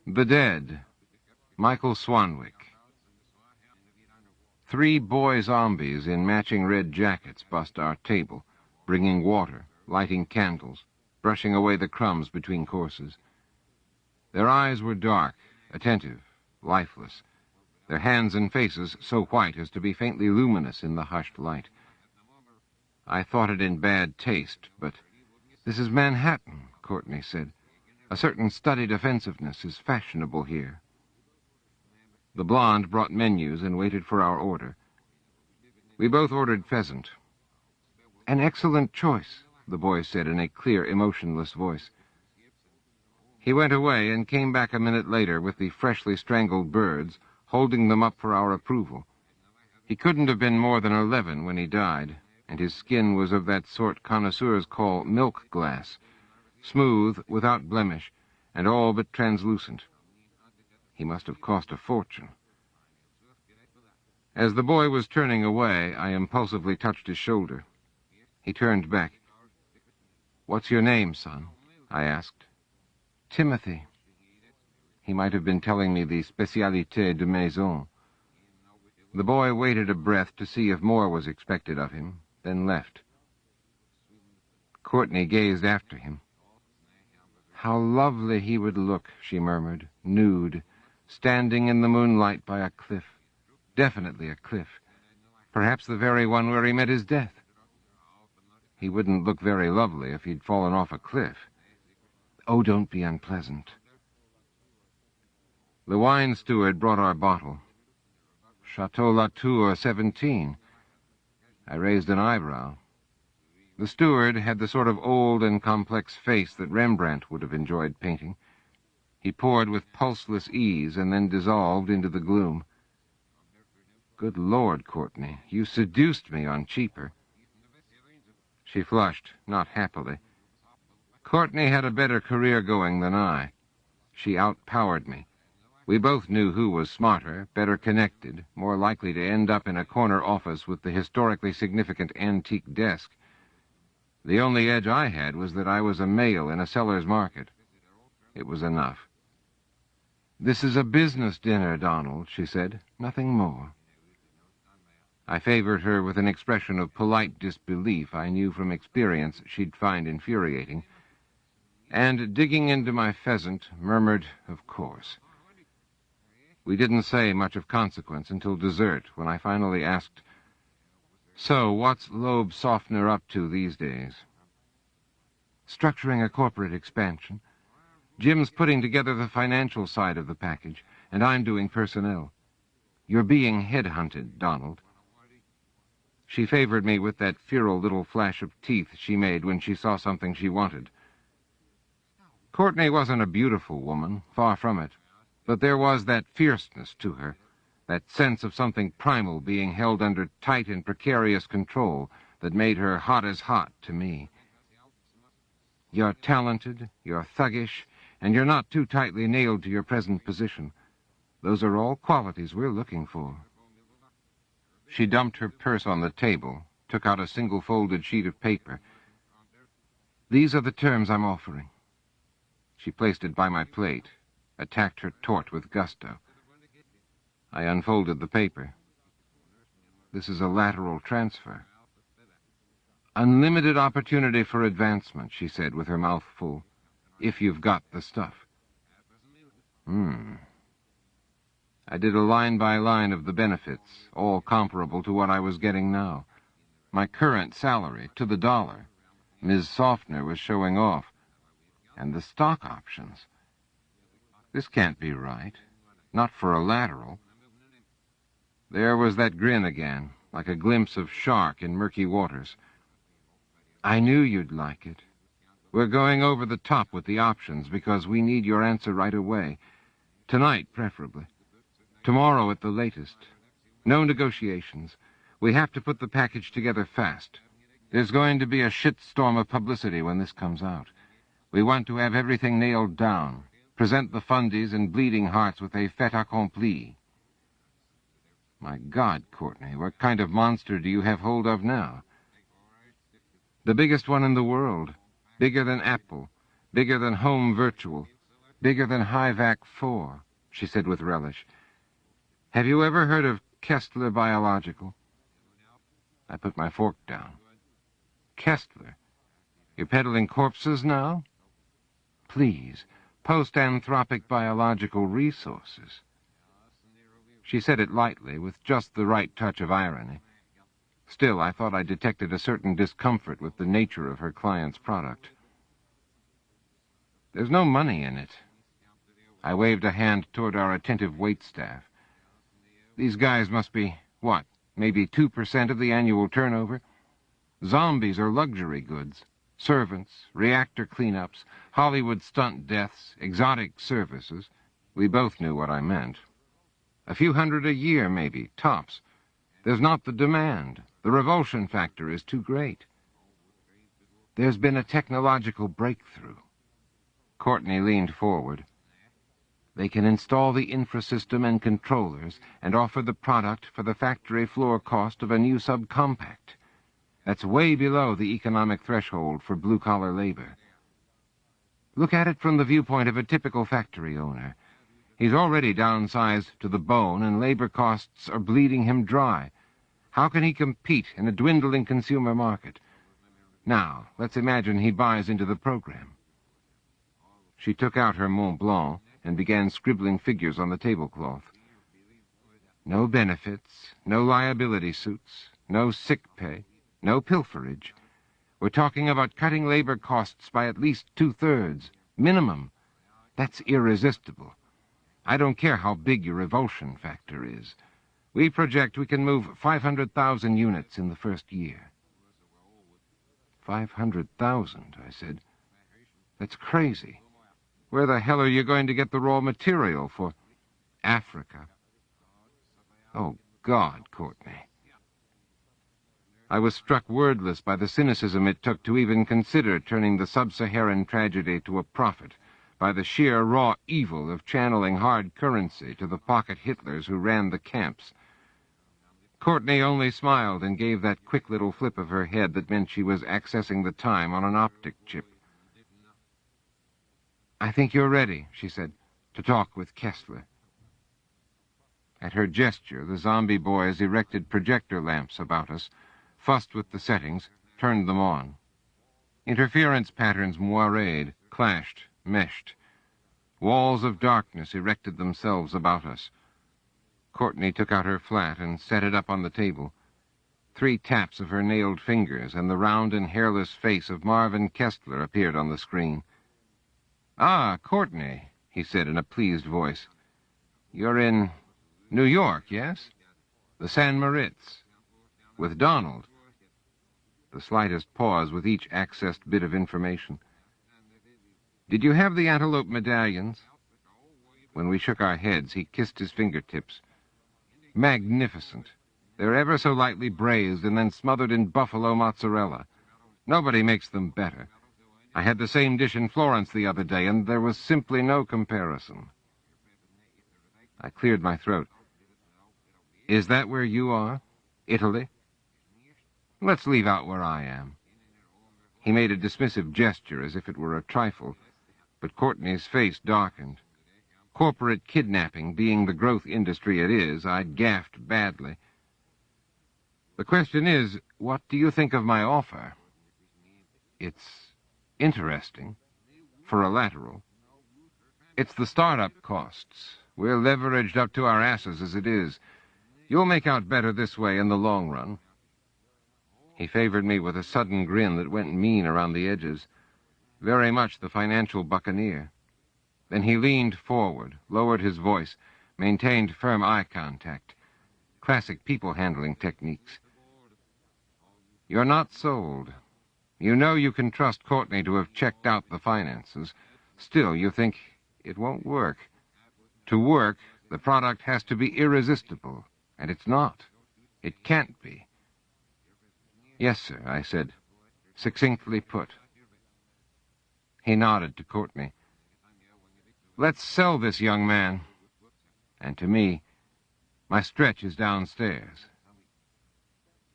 The Dead, Michael Swanwick. 3 boy zombies in matching red jackets bust our table, bringing water, lighting candles, brushing away the crumbs between courses. Their eyes were dark, attentive, lifeless, their hands and faces so white as to be faintly luminous in the hushed light. I thought it in bad taste, but "This is Manhattan," Courtney said. "A certain studied offensiveness is fashionable here." The blonde brought menus and waited for our order. We both ordered pheasant. "An excellent choice," the boy said in a clear, emotionless voice. He went away and came back a minute later with the freshly strangled birds, holding them up for our approval. He couldn't have been more than 11 when he died, and his skin was of that sort connoisseurs call milk glass, smooth, without blemish, and all but translucent. He must have cost a fortune. As the boy was turning away, I impulsively touched his shoulder. He turned back. "What's your name, son?" I asked. "Timothy." He might have been telling me the spécialité de maison. The boy waited a breath to see if more was expected of him, then left. Courtney gazed after him. "How lovely he would look," she murmured, "nude, standing in the moonlight by a cliff. Definitely a cliff. Perhaps the very one where he met his death. He wouldn't look very lovely if he'd fallen off a cliff. Oh, don't be unpleasant." The wine steward brought our bottle. Chateau Latour 17. I raised an eyebrow. The steward had the sort of old and complex face that Rembrandt would have enjoyed painting. He poured with pulseless ease and then dissolved into the gloom. "Good Lord, Courtney, you seduced me on cheaper." She flushed, not happily. Courtney had a better career going than I. She outpowered me. We both knew who was smarter, better connected, more likely to end up in a corner office with the historically significant antique desk. The only edge I had was that I was a male in a seller's market. It was enough. "This is a business dinner, Donald," she said. "Nothing more." I favored her with an expression of polite disbelief I knew from experience she'd find infuriating, and, digging into my pheasant, murmured, "Of course." We didn't say much of consequence until dessert, when I finally asked, "So, what's Loeb Softener up to these days?" "Structuring a corporate expansion. Jim's putting together the financial side of the package, and I'm doing personnel. You're being headhunted, Donald." She favored me with that feral little flash of teeth she made when she saw something she wanted. Courtney wasn't a beautiful woman, far from it, but there was that fierceness to her, that sense of something primal being held under tight and precarious control that made her hot as hot to me. "You're talented, you're thuggish, and you're not too tightly nailed to your present position. Those are all qualities we're looking for." She dumped her purse on the table, took out a single-folded sheet of paper. "These are the terms I'm offering." She placed it by my plate, attacked her tort with gusto. I unfolded the paper. "This is a lateral transfer." "Unlimited opportunity for advancement," she said with her mouth full, "if you've got the stuff." I did a line by line of the benefits, all comparable to what I was getting now. My current salary, to the dollar. Ms. Softener was showing off. And the stock options. This can't be right. Not for a lateral. There was that grin again, like a glimpse of shark in murky waters. "I knew you'd like it. We're going over the top with the options because we need your answer right away. Tonight, preferably. Tomorrow at the latest. No negotiations. We have to put the package together fast. There's going to be a shitstorm of publicity when this comes out. We want to have everything nailed down. Present the fundies and bleeding hearts with a fait accompli." My God, Courtney, what kind of monster do you have hold of now? "The biggest one in the world. Bigger than Apple. Bigger than Home Virtual. Bigger than High-Vac 4, she said with relish. Have you ever heard of Kessler Biological? I put my fork down. Kessler? You're peddling corpses now? Please, post-anthropic biological resources. She said it lightly, with just the right touch of irony. Still, I thought I detected a certain discomfort with the nature of her client's product. There's no money in it. I waved a hand toward our attentive waitstaff. These guys must be, what, maybe 2% of the annual turnover? Zombies are luxury goods. Servants, reactor cleanups, Hollywood stunt deaths, exotic services. We both knew what I meant. A few hundred a year, maybe, tops. There's not the demand. The revulsion factor is too great. There's been a technological breakthrough. Courtney leaned forward. They can install the infrasystem and controllers and offer the product for the factory floor cost of a new subcompact. That's way below the economic threshold for blue-collar labor. Look at it from the viewpoint of a typical factory owner. He's already downsized to the bone, and labor costs are bleeding him dry. How can he compete in a dwindling consumer market? Now, let's imagine he buys into the program. She took out her Mont Blanc and began scribbling figures on the tablecloth. No benefits, no liability suits, no sick pay, no pilferage. We're talking about cutting labor costs by at least 2/3, minimum. That's irresistible. I don't care how big your revulsion factor is. We project we can move 500,000 units in the first year. 500,000, I said. That's crazy. Where the hell are you going to get the raw material for Africa? Oh, God, Courtney. I was struck wordless by the cynicism it took to even consider turning the sub-Saharan tragedy to a profit, by the sheer raw evil of channeling hard currency to the pocket Hitlers who ran the camps. Courtney only smiled and gave that quick little flip of her head that meant she was accessing the time on an optic chip. I think you're ready, she said, to talk with Kessler. At her gesture, the zombie boys erected projector lamps about us, fussed with the settings, turned them on. Interference patterns moirade, clashed, meshed. Walls of darkness erected themselves about us. Courtney took out her flat and set it up on the table. 3 taps of her nailed fingers, and the round and hairless face of Marvin Kessler appeared on the screen. "Ah, Courtney," he said in a pleased voice. "You're in New York, yes? The San Moritz. With Donald." The slightest pause with each accessed bit of information. "Did you have the antelope medallions?" When we shook our heads, he kissed his fingertips. "Magnificent. They're ever so lightly braised and then smothered in buffalo mozzarella. Nobody makes them better. I had the same dish in Florence the other day, and there was simply no comparison." I cleared my throat. "Is that where you are? Italy?" "Let's leave out where I am." He made a dismissive gesture as if it were a trifle, but Courtney's face darkened. Corporate kidnapping being the growth industry it is, I'd gaffed badly. "The question is, what do you think of my offer?" "It's interesting. For a lateral. It's the startup costs. We're leveraged up to our asses as it is. You'll make out better this way in the long run." He favored me with a sudden grin that went mean around the edges. Very much the financial buccaneer. Then he leaned forward, lowered his voice, maintained firm eye contact. Classic people-handling techniques. "You're not sold. You know you can trust Courtney to have checked out the finances. Still, you think it won't work. To work, the product has to be irresistible, and it's not. It can't be." "Yes, sir," I said, succinctly put. He nodded to Courtney. "Let's sell this, young man." And to me, "My stretch is downstairs."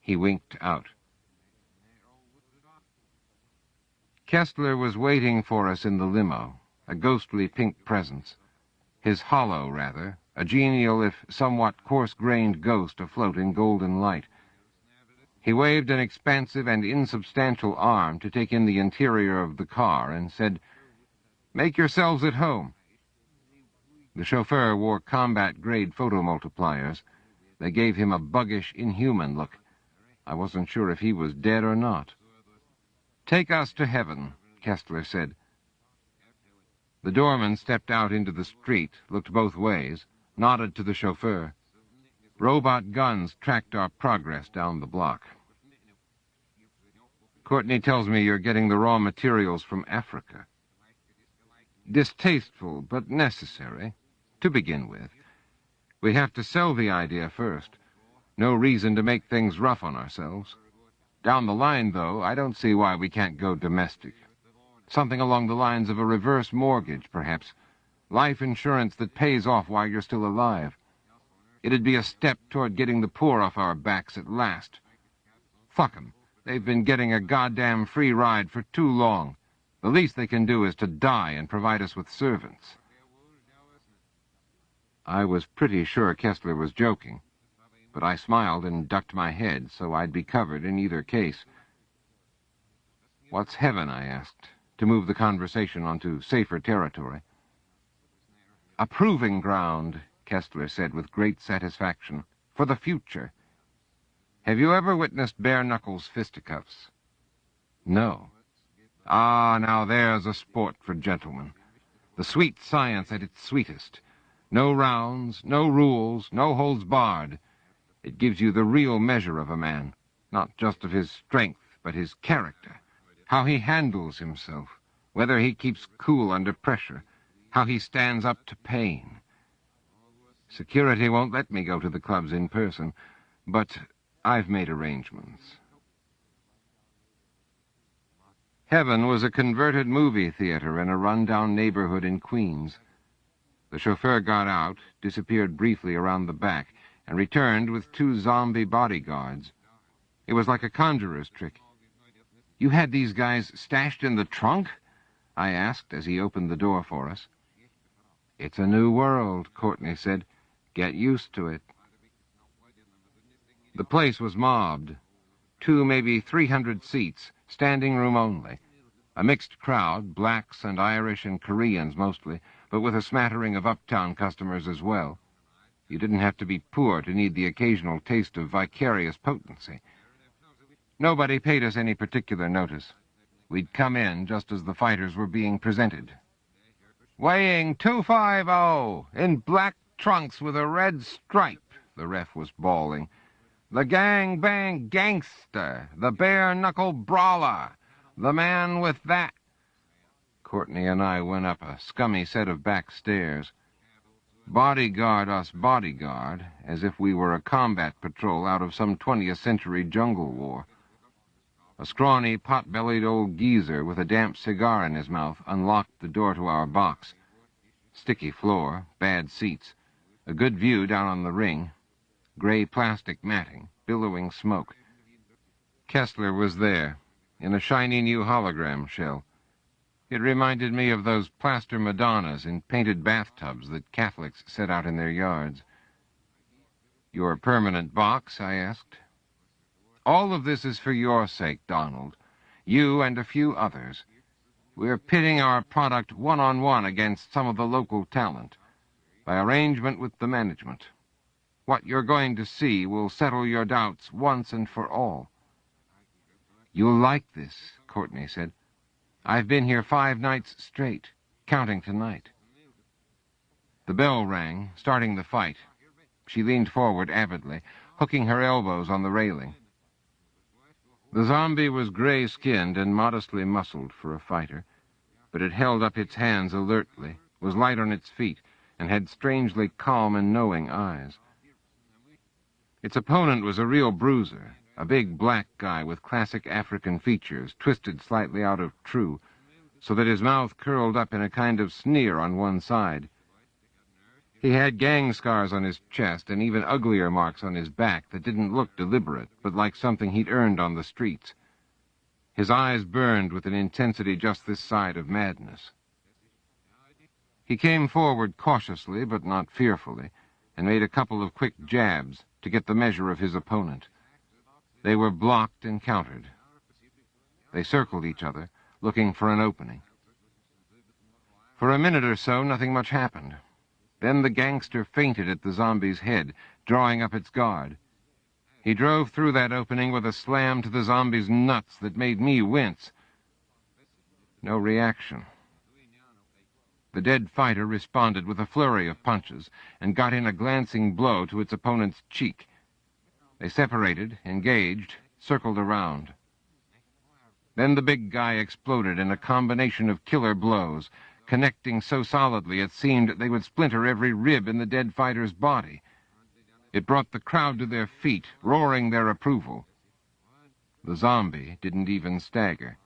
He winked out. Kessler was waiting for us in the limo, a ghostly pink presence. His hollow, rather, a genial if somewhat coarse-grained ghost afloat in golden light. He waved an expansive and insubstantial arm to take in the interior of the car and said, "Make yourselves at home." The chauffeur wore combat-grade photomultipliers. They gave him a buggish, inhuman look. I wasn't sure if he was dead or not. "Take us to heaven," Kessler said. The doorman stepped out into the street, looked both ways, nodded to the chauffeur. Robot guns tracked our progress down the block. "Courtney tells me you're getting the raw materials from Africa. Distasteful, but necessary, to begin with. We have to sell the idea first. No reason to make things rough on ourselves. Down the line, though, I don't see why we can't go domestic. Something along the lines of a reverse mortgage, perhaps. Life insurance that pays off while you're still alive. It'd be a step toward getting the poor off our backs at last. Fuck 'em. They've been getting a goddamn free ride for too long. The least they can do is to die and provide us with servants." I was pretty sure Kessler was joking, but I smiled and ducked my head so I'd be covered in either case. "What's heaven?" I asked, to move the conversation onto safer territory. "A proving ground," Kessler said with great satisfaction, "for the future. Have you ever witnessed bare-knuckles fisticuffs?" "No." "Ah, now there's a sport for gentlemen. The sweet science at its sweetest. No rounds, no rules, no holds barred. It gives you the real measure of a man, not just of his strength, but his character, how he handles himself, whether he keeps cool under pressure, how he stands up to pain. Security won't let me go to the clubs in person, but I've made arrangements." Heaven was a converted movie theater in a run-down neighborhood in Queens. The chauffeur got out, disappeared briefly around the back, and returned with 2 zombie bodyguards. It was like a conjurer's trick. "You had these guys stashed in the trunk?" I asked as he opened the door for us. "It's a new world," Courtney said. "Get used to it." The place was mobbed. 2, maybe 300 seats, standing room only. A mixed crowd, blacks and Irish and Koreans mostly, but with a smattering of uptown customers as well. You didn't have to be poor to need the occasional taste of vicarious potency. Nobody paid us any particular notice. We'd come in just as the fighters were being presented. "Weighing 250, in black trunks with a red stripe," the ref was bawling. "The gang-bang gangster, the bare-knuckle brawler, the man with that—" Courtney and I went up a scummy set of back stairs. Bodyguard us bodyguard, as if we were a combat patrol out of some 20th century jungle war. A scrawny, pot-bellied old geezer with a damp cigar in his mouth unlocked the door to our box. Sticky floor, bad seats, a good view down on the ring, gray plastic matting, billowing smoke. Kessler was there, in a shiny new hologram shell. It reminded me of those plaster Madonnas in painted bathtubs that Catholics set out in their yards. "Your permanent box?" I asked. "All of this is for your sake, Donald. You and a few others. We're pitting our product one-on-one against some of the local talent, by arrangement with the management. What you're going to see will settle your doubts once and for all." "You'll like this," Courtney said. "I've been here 5 nights straight, counting tonight." The bell rang, starting the fight. She leaned forward avidly, hooking her elbows on the railing. The zombie was gray-skinned and modestly muscled for a fighter, but it held up its hands alertly, was light on its feet, and had strangely calm and knowing eyes. Its opponent was a real bruiser, a big black guy with classic African features, twisted slightly out of true, so that his mouth curled up in a kind of sneer on one side. He had gang scars on his chest and even uglier marks on his back that didn't look deliberate, but like something he'd earned on the streets. His eyes burned with an intensity just this side of madness. He came forward cautiously, but not fearfully, and made a couple of quick jabs to get the measure of his opponent. They were blocked and countered. They circled each other, looking for an opening. For a minute or so, nothing much happened. Then the gangster feinted at the zombie's head, drawing up its guard. He drove through that opening with a slam to the zombie's nuts that made me wince. No reaction. The dead fighter responded with a flurry of punches and got in a glancing blow to its opponent's cheek. They separated, engaged, circled around. Then the big guy exploded in a combination of killer blows, connecting so solidly it seemed they would splinter every rib in the dead fighter's body. It brought the crowd to their feet, roaring their approval. The zombie didn't even stagger.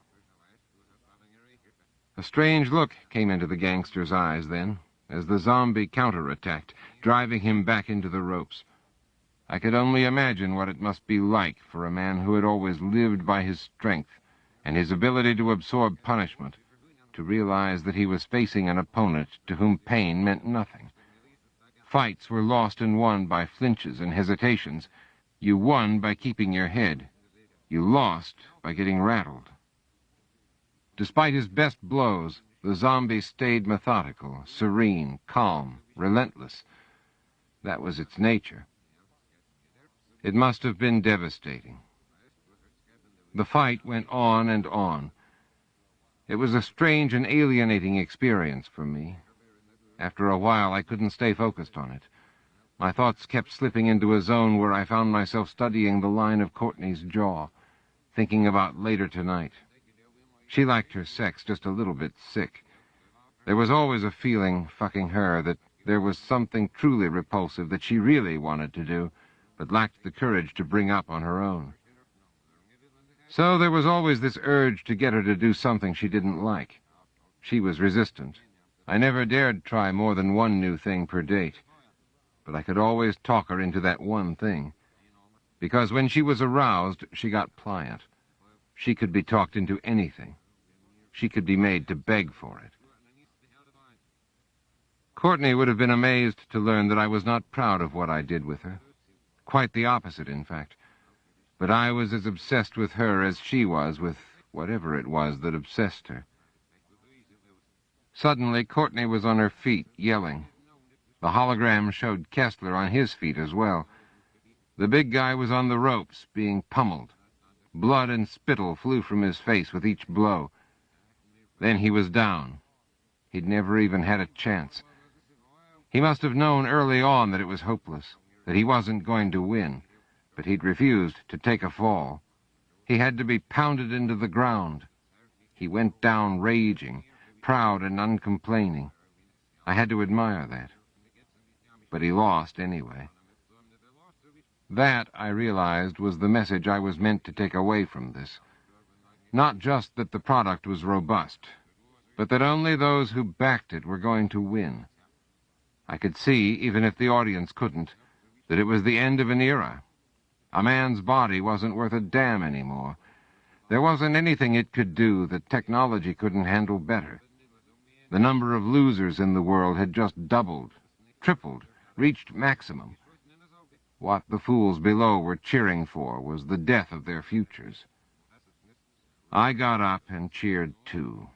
A strange look came into the gangster's eyes then, as the zombie counterattacked, driving him back into the ropes. I could only imagine what it must be like for a man who had always lived by his strength and his ability to absorb punishment, to realize that he was facing an opponent to whom pain meant nothing. Fights were lost and won by flinches and hesitations. You won by keeping your head. You lost by getting rattled. Despite his best blows, the zombie stayed methodical, serene, calm, relentless. That was its nature. It must have been devastating. The fight went on and on. It was a strange and alienating experience for me. After a while, I couldn't stay focused on it. My thoughts kept slipping into a zone where I found myself studying the line of Courtney's jaw, thinking about later tonight. She liked her sex just a little bit sick. There was always a feeling, fucking her, that there was something truly repulsive that she really wanted to do, but lacked the courage to bring up on her own. So there was always this urge to get her to do something she didn't like. She was resistant. I never dared try more than one new thing per date, but I could always talk her into that one thing, because when she was aroused, she got pliant. She could be talked into anything. She could be made to beg for it. Courtney would have been amazed to learn that I was not proud of what I did with her. Quite the opposite, in fact. But I was as obsessed with her as she was with whatever it was that obsessed her. Suddenly, Courtney was on her feet, yelling. The hologram showed Kessler on his feet as well. The big guy was on the ropes, being pummeled. Blood and spittle flew from his face with each blow. Then he was down. He'd never even had a chance. He must have known early on that it was hopeless, that he wasn't going to win, but he'd refused to take a fall. He had to be pounded into the ground. He went down raging, proud and uncomplaining. I had to admire that. But he lost anyway. That, I realized, was the message I was meant to take away from this. Not just that the product was robust, but that only those who backed it were going to win. I could see, even if the audience couldn't, that it was the end of an era. A man's body wasn't worth a damn anymore. There wasn't anything it could do that technology couldn't handle better. The number of losers in the world had just doubled, tripled, reached maximum. What the fools below were cheering for was the death of their futures. I got up and cheered too.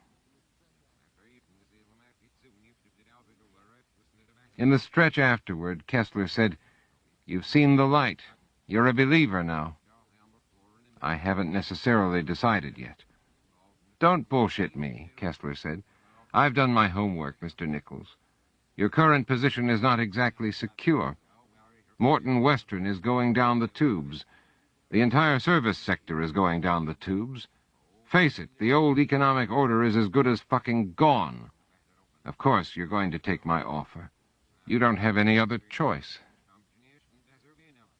In the stretch afterward, Kessler said, "You've seen the light. You're a believer now." "I haven't necessarily decided yet." "Don't bullshit me," Kessler said. "I've done my homework, Mr. Nichols. Your current position is not exactly secure. Morton Western is going down the tubes. The entire service sector is going down the tubes. Face it, the old economic order is as good as fucking gone. Of course, you're going to take my offer. You don't have any other choice."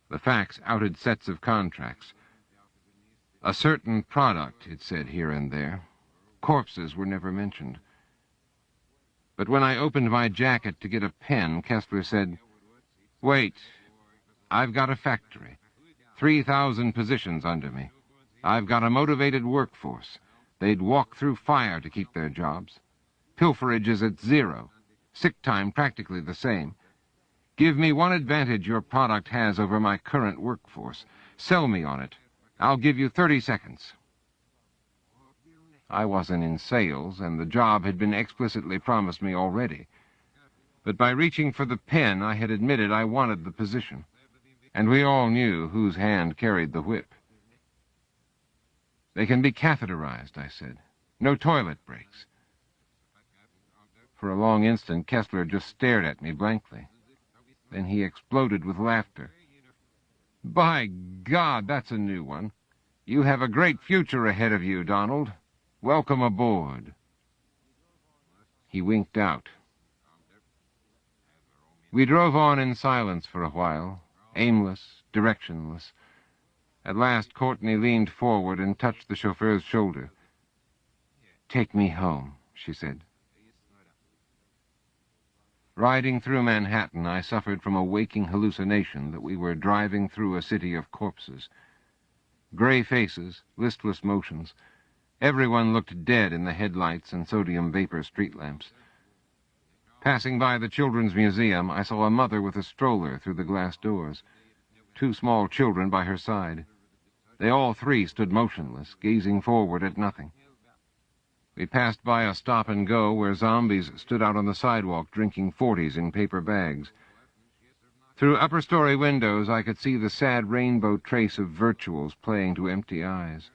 The fax outed sets of contracts. A certain product, it said here and there. Corpses were never mentioned. But when I opened my jacket to get a pen, Kessler said, "Wait, I've got a factory, 3,000 positions under me. I've got a motivated workforce. They'd walk through fire to keep their jobs. Pilferage is at 0. Sick time practically the same. Give me one advantage your product has over my current workforce. Sell me on it. I'll give you 30 seconds. I wasn't in sales, and the job had been explicitly promised me already. But by reaching for the pen, I had admitted I wanted the position. And we all knew whose hand carried the whip. They can be catheterized, I said. No toilet breaks. For a long instant, Kessler just stared at me blankly. Then he exploded with laughter. By God, that's a new one. You have a great future ahead of you, Donald. Welcome aboard. He winked out. We drove on in silence for a while, aimless, directionless. At last, Courtney leaned forward and touched the chauffeur's shoulder. Take me home, she said. Riding through Manhattan, I suffered from a waking hallucination that we were driving through a city of corpses. Gray faces, listless motions. Everyone looked dead in the headlights and sodium vapor street lamps. Passing by the Children's Museum, I saw a mother with a stroller through the glass doors. 2 small children by her side. They all 3 stood motionless, gazing forward at nothing. We passed by a stop-and-go where zombies stood out on the sidewalk drinking 40s in paper bags. Through upper-story windows, I could see the sad rainbow trace of virtuals playing to empty eyes.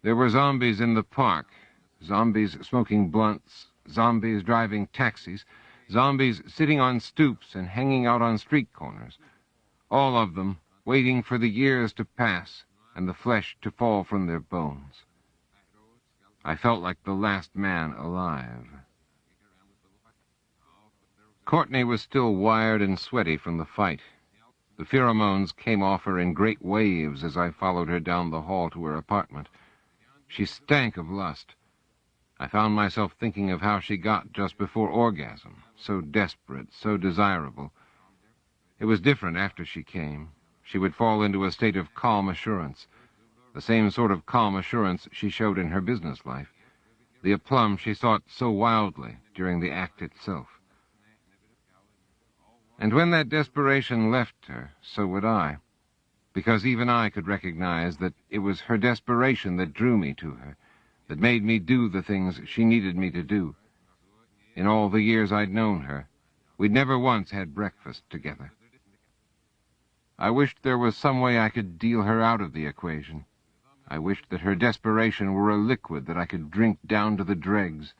There were zombies in the park, zombies smoking blunts, zombies driving taxis, zombies sitting on stoops and hanging out on street corners, all of them waiting for the years to pass and the flesh to fall from their bones. I felt like the last man alive. Courtney was still wired and sweaty from the fight. The pheromones came off her in great waves as I followed her down the hall to her apartment. She stank of lust. I found myself thinking of how she got just before orgasm, so desperate, so desirable. It was different after she came. She would fall into a state of calm assurance, the same sort of calm assurance she showed in her business life, the aplomb she sought so wildly during the act itself. And when that desperation left her, so would I, because even I could recognize that it was her desperation that drew me to her, that made me do the things she needed me to do. In all the years I'd known her, we'd never once had breakfast together. I wished there was some way I could deal her out of the equation. I wished that her desperation were a liquid that I could drink down to the dregs.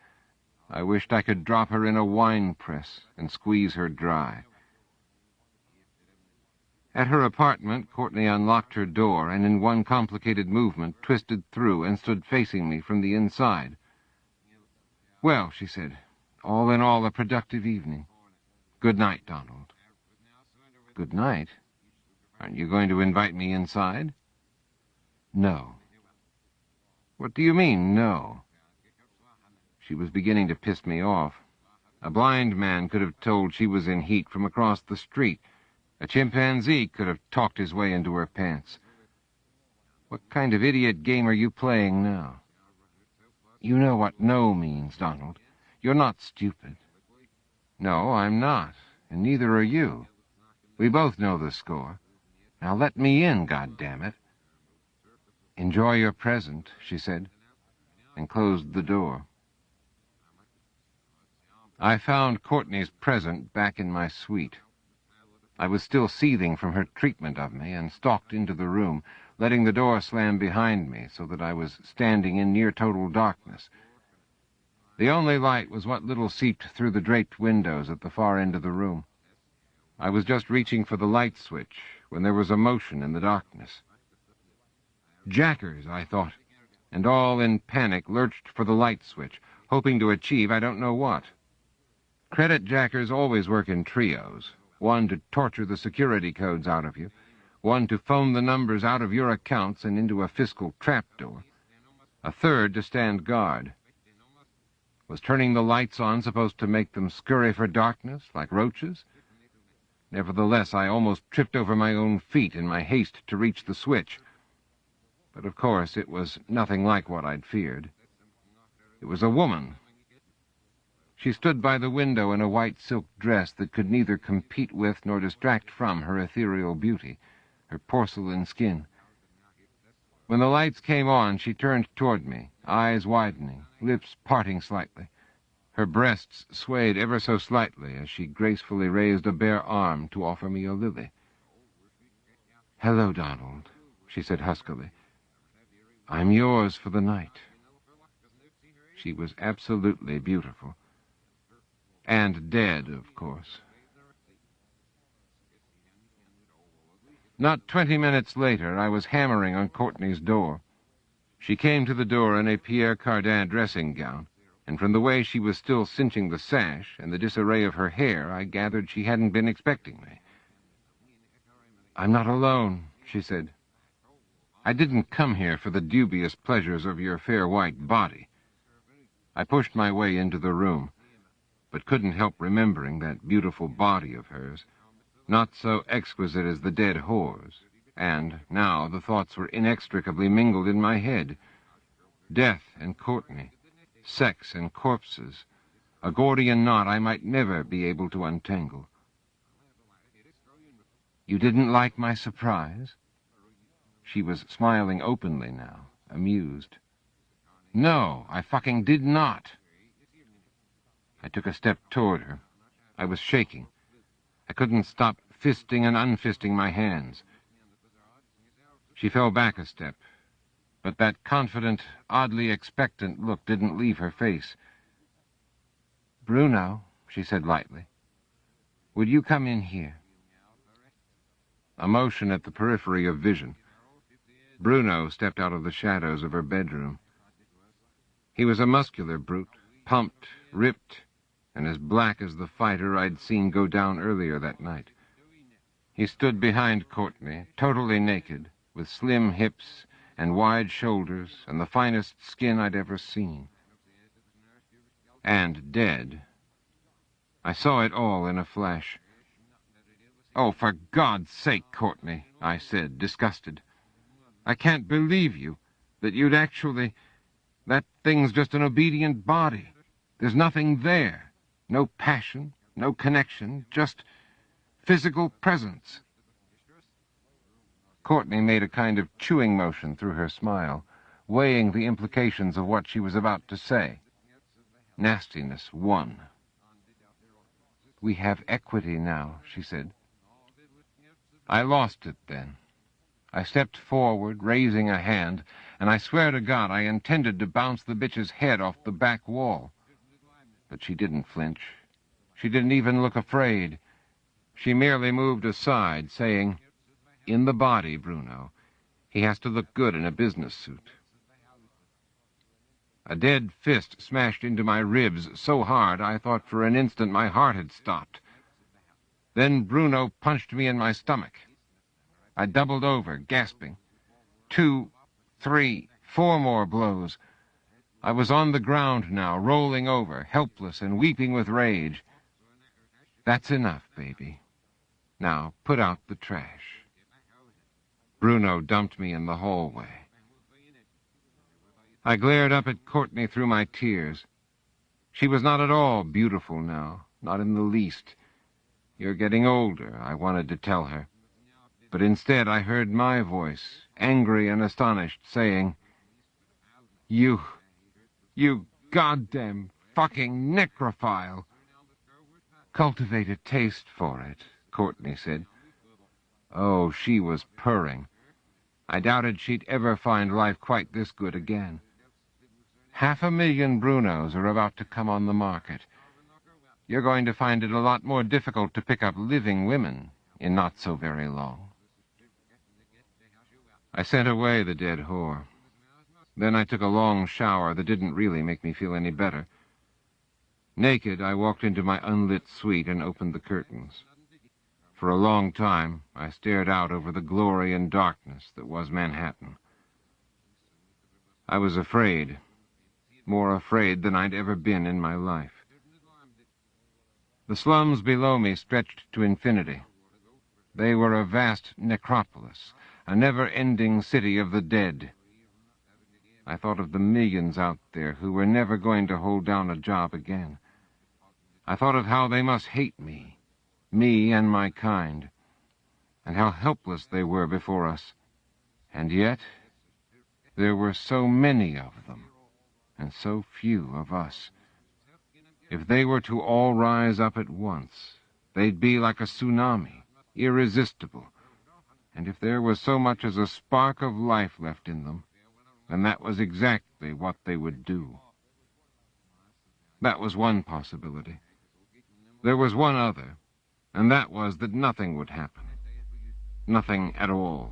I wished I could drop her in a wine press and squeeze her dry. At her apartment, Courtney unlocked her door and in one complicated movement twisted through and stood facing me from the inside. Well, she said, all in all a productive evening. Good night, Donald. Good night? Aren't you going to invite me inside? No. What do you mean, no? She was beginning to piss me off. A blind man could have told she was in heat from across the street. A chimpanzee could have talked his way into her pants. What kind of idiot game are you playing now? You know what no means, Donald. You're not stupid. No, I'm not, and neither are you. We both know the score. Now let me in, goddammit. Enjoy your present, she said, and closed the door. I found Courtney's present back in my suite. I was still seething from her treatment of me and stalked into the room, letting the door slam behind me so that I was standing in near total darkness. The only light was what little seeped through the draped windows at the far end of the room. I was just reaching for the light switch when there was a motion in the darkness. Jackers, I thought, and all in panic lurched for the light switch, hoping to achieve I don't know what. Credit jackers always work in trios, one to torture the security codes out of you, one to phone the numbers out of your accounts and into a fiscal trapdoor, a third to stand guard. Was turning the lights on supposed to make them scurry for darkness, like roaches? Nevertheless, I almost tripped over my own feet in my haste to reach the switch. But of course it was nothing like what I'd feared. It was a woman. She stood by the window in a white silk dress that could neither compete with nor distract from her ethereal beauty, her porcelain skin. When the lights came on, she turned toward me, eyes widening, lips parting slightly. Her breasts swayed ever so slightly as she gracefully raised a bare arm to offer me a lily. "Hello, Donald," she said huskily. "I'm yours for the night." She was absolutely beautiful. And dead, of course. Not 20 minutes later, I was hammering on Courtney's door. She came to the door in a Pierre Cardin dressing gown, and from the way she was still cinching the sash and the disarray of her hair, I gathered she hadn't been expecting me. "I'm not alone," she said. "I didn't come here for the dubious pleasures of your fair white body." I pushed my way into the room, but couldn't help remembering that beautiful body of hers, not so exquisite as the dead whore's, and now the thoughts were inextricably mingled in my head. Death and Courtney, sex and corpses, a Gordian knot I might never be able to untangle. "You didn't like my surprise?" She was smiling openly now, amused. "No, I fucking did not." I took a step toward her. I was shaking. I couldn't stop fisting and unfisting my hands. She fell back a step, but that confident, oddly expectant look didn't leave her face. "Bruno," she said lightly, "would you come in here?" A motion at the periphery of vision. Bruno stepped out of the shadows of her bedroom. He was a muscular brute, pumped, ripped, and as black as the fighter I'd seen go down earlier that night. He stood behind Courtney, totally naked, with slim hips and wide shoulders and the finest skin I'd ever seen. And dead. I saw it all in a flash. "Oh, for God's sake, Courtney," I said, disgusted. "I can't believe you, that you'd actually... That thing's just an obedient body. There's nothing there. No passion, no connection, just physical presence." Courtney made a kind of chewing motion through her smile, weighing the implications of what she was about to say. Nastiness won. "We have equity now," she said. I lost it then. I stepped forward, raising a hand, and I swear to God I intended to bounce the bitch's head off the back wall. But she didn't flinch. She didn't even look afraid. She merely moved aside, saying, "In the body, Bruno. He has to look good in a business suit." A dead fist smashed into my ribs so hard I thought for an instant my heart had stopped. Then Bruno punched me in my stomach. I doubled over, gasping. 2, 3, 4 more blows. I was on the ground now, rolling over, helpless and weeping with rage. "That's enough, baby. Now put out the trash." Bruno dumped me in the hallway. I glared up at Courtney through my tears. She was not at all beautiful now, not in the least. "You're getting older," I wanted to tell her. But instead I heard my voice, angry and astonished, saying, You goddamn fucking necrophile." "Cultivate a taste for it," Courtney said. Oh, she was purring. I doubted she'd ever find life quite this good again. 500,000 Brunos are about to come on the market. You're going to find it a lot more difficult to pick up living women in not so very long. I sent away the dead whore. Then I took a long shower that didn't really make me feel any better. Naked, I walked into my unlit suite and opened the curtains. For a long time, I stared out over the glory and darkness that was Manhattan. I was afraid, more afraid than I'd ever been in my life. The slums below me stretched to infinity. They were a vast necropolis, a never-ending city of the dead. I thought of the millions out there who were never going to hold down a job again. I thought of how they must hate me and my kind, and how helpless they were before us. And yet, there were so many of them, and so few of us. If they were to all rise up at once, they'd be like a tsunami, irresistible. And if there was so much as a spark of life left in them, then that was exactly what they would do. That was one possibility. There was one other, and that was that nothing would happen. Nothing at all.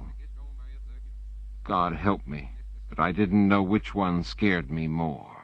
God help me, but I didn't know which one scared me more.